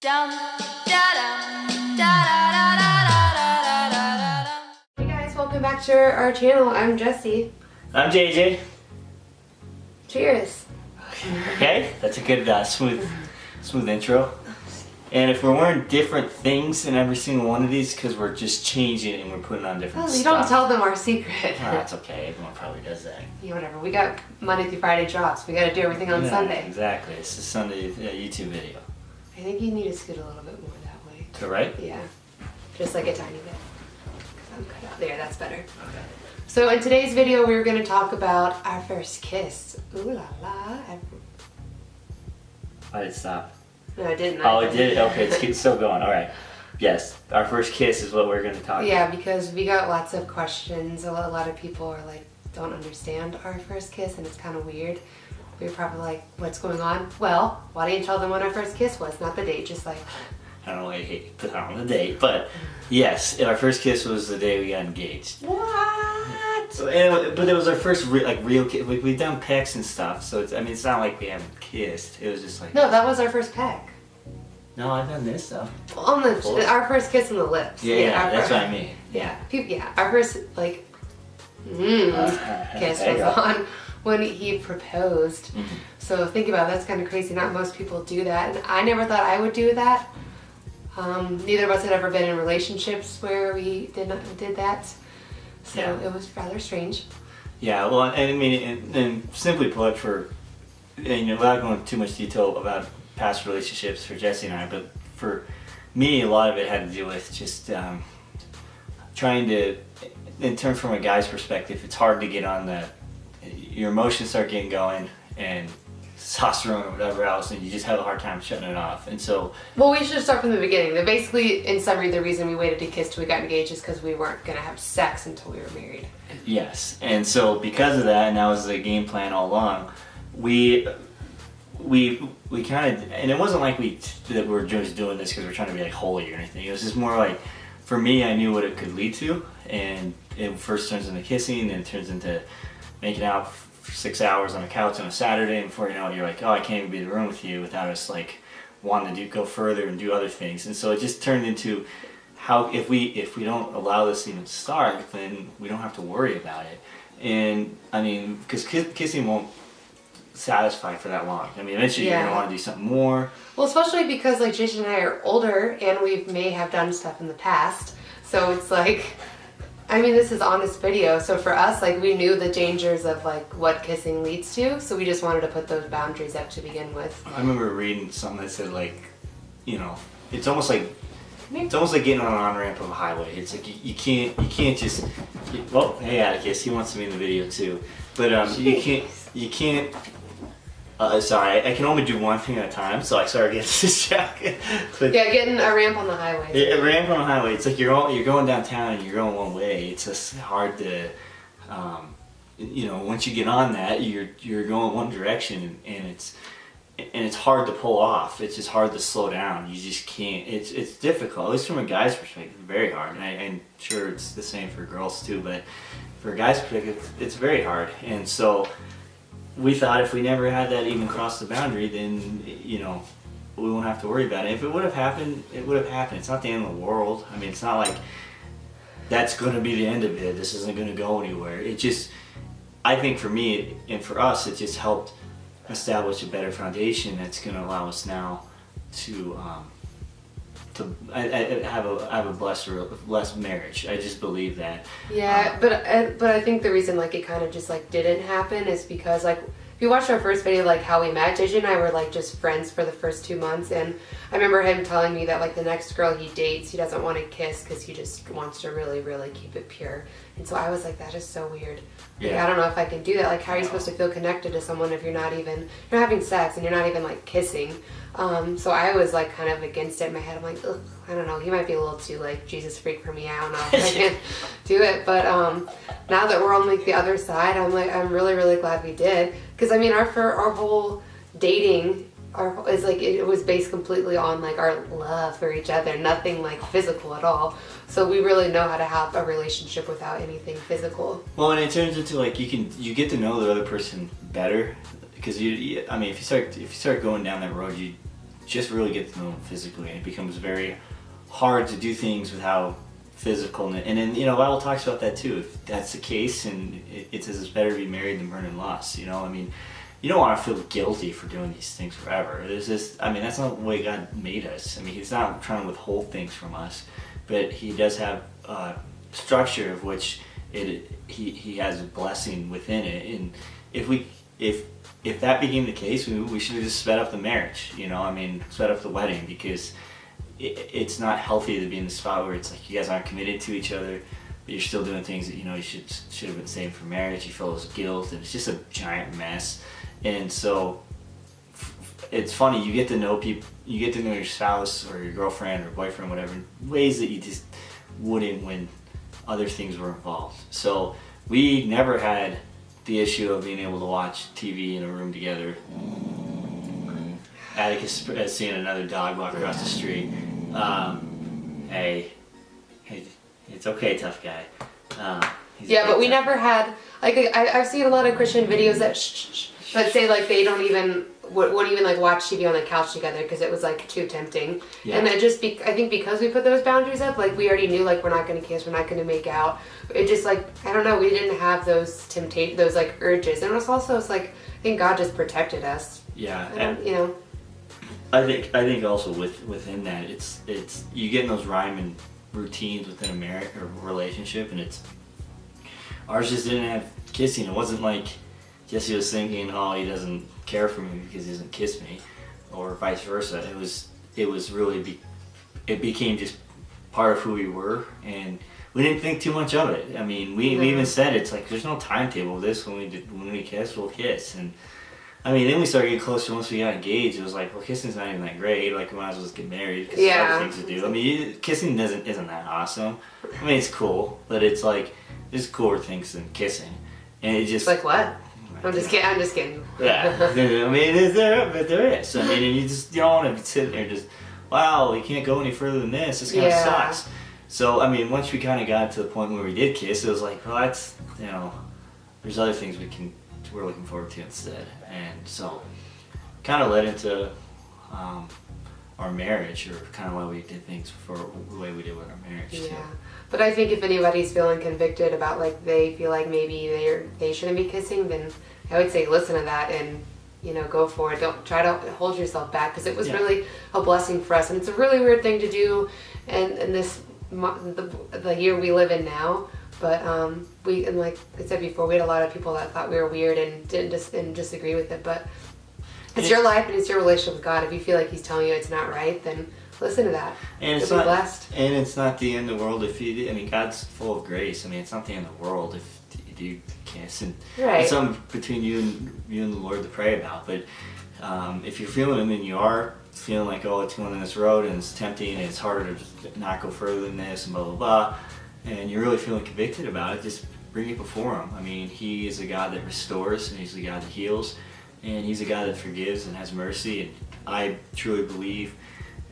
Dum, da-dum, da-da-da-da-da-da-da-da-da. Hey guys, welcome back to our channel. I'm Jessie. I'm JJ. Cheers. Okay, that's a good smooth intro. And if we're wearing different things in every single one of these, because we're just changing it and we're putting on different Oh, stuff. you don't tell them our secret. Oh, that's okay. Everyone probably does that. Yeah, whatever. We got Monday through Friday drops. We got to do everything on Yeah, Sunday. Exactly. It's a Sunday YouTube video. I think you need to scoot a little bit more that way. To the right? Yeah, just like a tiny bit. 'Cause I'm cut out there. That's better. Okay. So in today's video, we're going to talk about our first kiss. Ooh la la. Why did it stop? No, I didn't. Oh, it did? Okay, it's still going. All right. Yes, our first kiss is what we're going to talk about. Yeah, because we got lots of questions. A lot of people are like, don't understand our first kiss, and it's kind of weird. We were probably like, what's going on? Well, why didn't you tell them when our first kiss was? Not the date, just like... I don't know why I hate to put that on the date, but yes, our first kiss was the day we got engaged. What? But it was our first real kiss. We've done pecks and stuff, so it's not like we haven't kissed. It was just like... No, that was our first peck. No, I've done this stuff. On our first kiss on the lips. Yeah, that's what I mean. Yeah, our first kiss was on when he proposed. Mhm. So think about it, that's kind of crazy. Not most people do that, and I never thought I would do that. Neither of us had ever been in relationships where we did that, so Yeah. it was rather strange. Yeah, well, and I mean, and simply put, without going into too much detail about past relationships for Jessie and I, but for me, a lot of it had to do with just trying to, in terms from a guy's perspective, it's hard to get on your emotions start getting going, and testosterone or whatever else, and you just have a hard time shutting it off. And so, well, we should start from the beginning. Basically, in summary, the reason we waited to kiss till we got engaged is because we weren't going to have sex until we were married. yes, and so because of that, and that was the game plan all along, we kind of, and it wasn't like we were just doing this because we're trying to be like holy or anything. It was just more like, for me, I knew what it could lead to, and it first turns into kissing, then it turns into making out for 6 hours on a couch on a Saturday, and before you know it, you're like, oh, I can't even be in the room with you without us like wanting to go further and do other things. And so it just turned into how if we don't allow this to even start, then we don't have to worry about it. And I mean, because kissing won't satisfy for that long. I mean, eventually you're gonna want to do something more. Well, especially because like Jason and I are older and we may have done stuff in the past, so it's like, I mean, this is honest video, so for us, like, we knew the dangers of like what kissing leads to, so we just wanted to put those boundaries up to begin with. I remember reading something that said like, it's almost like getting on an on-ramp of a highway. It's like you can't just, well, hey Atticus, he wants to be in the video too, but you can't. Sorry, I can only do one thing at a time, so I started getting distracted. Yeah, getting a ramp on the highway. A ramp on the highway, it's like you're going downtown and you're going one way. It's just hard to, once you get on that, you're going one direction, and it's hard to pull off. It's just hard to slow down. You just can't. It's difficult, at least from a guy's perspective, very hard. And I'm sure it's the same for girls too, but for a guy's perspective, it's very hard. And so we thought if we never had that even cross the boundary, then, we won't have to worry about it. If it would have happened, it would have happened. It's not the end of the world. I mean, it's not like that's going to be the end of it. This isn't going to go anywhere. It just, I think for me and for us, it just helped establish a better foundation that's going to allow us now to have a blessed marriage. I just believe that. Yeah, but I think the reason like it kind of just like didn't happen is because like if you watched our first video, like how we met, JJ and I were like just friends for the first 2 months, and I remember him telling me that like the next girl he dates, he doesn't want to kiss because he just wants to really, really keep it pure. And so I was like, that is so weird. Like, Yeah. I don't know if I can do that. Like, how are you supposed to feel connected to someone if you're not having sex and you're not even like kissing? So I was like kind of against it in my head. I'm like, ugh, I don't know. He might be a little too like Jesus freak for me. I don't know if I can do it. But now that we're on like the other side, I'm really, really glad we did. Because I mean, our whole dating is like, it was based completely on like our love for each other, nothing like physical at all. So we really know how to have a relationship without anything physical. Well, and it turns into like you get to know the other person better, because if you start going down that road, just really get to know them physically, and it becomes very hard to do things without physical. And then, the Bible talks about that too. If that's the case, and it says it's better to be married than burn in lust. I mean, you don't want to feel guilty for doing these things forever. That's not the way God made us. I mean, He's not trying to withhold things from us, but He does have structure of which He has a blessing within it. And if that became the case, we should have just sped up the marriage. Sped up the wedding, because it's not healthy to be in the spot where it's like you guys aren't committed to each other, but you're still doing things that you should have been saving for marriage. You feel this guilt, and it's just a giant mess. And so it's funny, you get to know people, you get to know your spouse or your girlfriend or boyfriend, whatever, in ways that you just wouldn't when other things were involved. So we never had the issue of being able to watch TV in a room together. Atticus is seeing another dog walk across the street. Hey, it's okay, tough guy. But we never had, like, I've seen a lot of Christian videos that but say like they don't even wouldn't even like watch TV on the couch together because it was like too tempting. Yeah. And I think because we put those boundaries up, like we already knew like we're not going to kiss, we're not going to make out. It just like, I don't know, we didn't have those those like urges, and it's like I think God just protected us. Yeah. I think also within that, it's you get in those rhyme and routines within a marriage or relationship, and ours just didn't have kissing. It wasn't like Jessie was thinking, oh, he doesn't care for me because he doesn't kiss me, or vice versa. It was really it became just part of who we were, and we didn't think too much of it. I mean, we even said it's like there's no timetable of this. When we kiss, we'll kiss. And I mean, then we started getting closer. Once we got engaged, it was like, well, kissing's not even that great. Like, we might as well just get married because there's other things to do. I mean, kissing isn't that awesome. I mean, it's cool, but it's like there's cooler things than kissing. And it just like what? I'm just kidding. Yeah, I mean, there is. I mean, and you don't want to sit there just, wow, we can't go any further than this. This kind of sucks. So, I mean, once we kind of got to the point where we did kiss, it was like, well, that's, there's other things we're looking forward to instead. And so, kind of led into our marriage, or kind of why we did things for the way we did with our marriage. Yeah. Too. But I think if anybody's feeling convicted about like they feel like maybe they shouldn't be kissing, then I would say listen to that and go for it. Don't try to hold yourself back, because it was really a blessing for us, and it's a really weird thing to do, and this the year we live in now. But and like I said before, we had a lot of people that thought we were weird and didn't disagree with it. But it's your life and it's your relationship with God. If you feel like He's telling you it's not right, then listen to that. And You'll be blessed. And it's not the end of the world if you. I mean, God's full of grace. I mean, it's not the end of the world if you do kiss, and it's something between you and the Lord to pray about. But if you're feeling Him and you are feeling like, oh, it's going on this road and it's tempting and it's harder to not go further than this and blah blah blah, and you're really feeling convicted about it, just bring it before Him. I mean, He is a God that restores, and He's a God that heals, and He's a God that forgives and has mercy. And I truly believe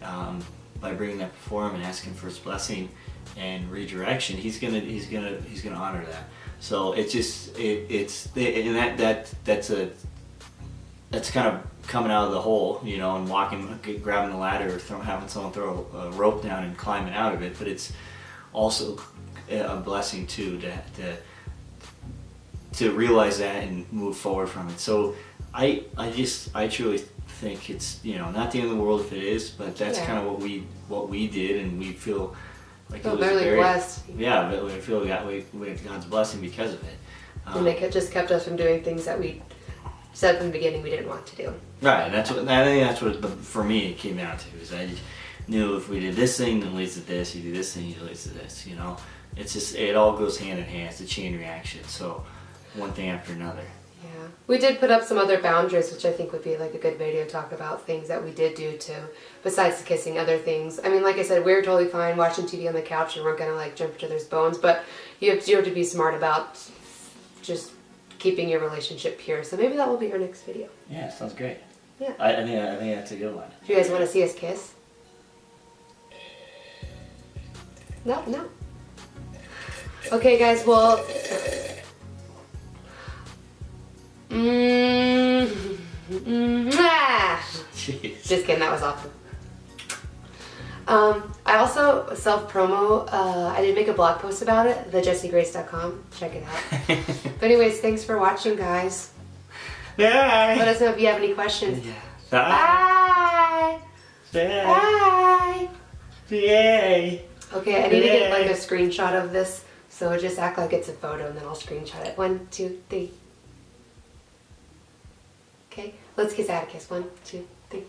by bringing that before Him and asking for His blessing and redirection, He's gonna honor that. So that's kind of coming out of the hole, and grabbing the ladder, or having someone throw a rope down and climbing out of it. But it's also a blessing too to realize that and move forward from it. So I truly think it's not the end of the world if it is, but that's kind of what we did, and we feel like it was very blessed. Yeah, but we feel we had God's blessing because of it. And it just kept us from doing things that we said from the beginning we didn't want to do. Right, and I think that's what for me it came down to, is I just knew if we did this thing, then it leads to this. You do this thing, it leads to this. It's just, it all goes hand in hand. It's a chain reaction. So one thing after another. Yeah, we did put up some other boundaries, which I think would be like a good video to talk about things that we did do too, besides the kissing, other things. I mean, like I said, we were totally fine watching TV on the couch, and we're gonna like jump each other's bones, but you have to be smart about just keeping your relationship pure. So maybe that will be our next video. Yeah, sounds great. Yeah. I think that's a good one. Do you guys want to see us kiss? No. Okay, guys. Well. Jeez. Just kidding, that was awful. I also self-promo, I did make a blog post about it, thejessiegrace.com. Check it out. But anyways, thanks for watching, guys. Bye. Let us know if you have any questions. Yeah. Bye! Bye. Bye! Yay. Okay, I need to get like a screenshot of this, so just act like it's a photo and then I'll screenshot it. 1, 2, 3. Okay, let's kiss Atticus. 1, 2, 3.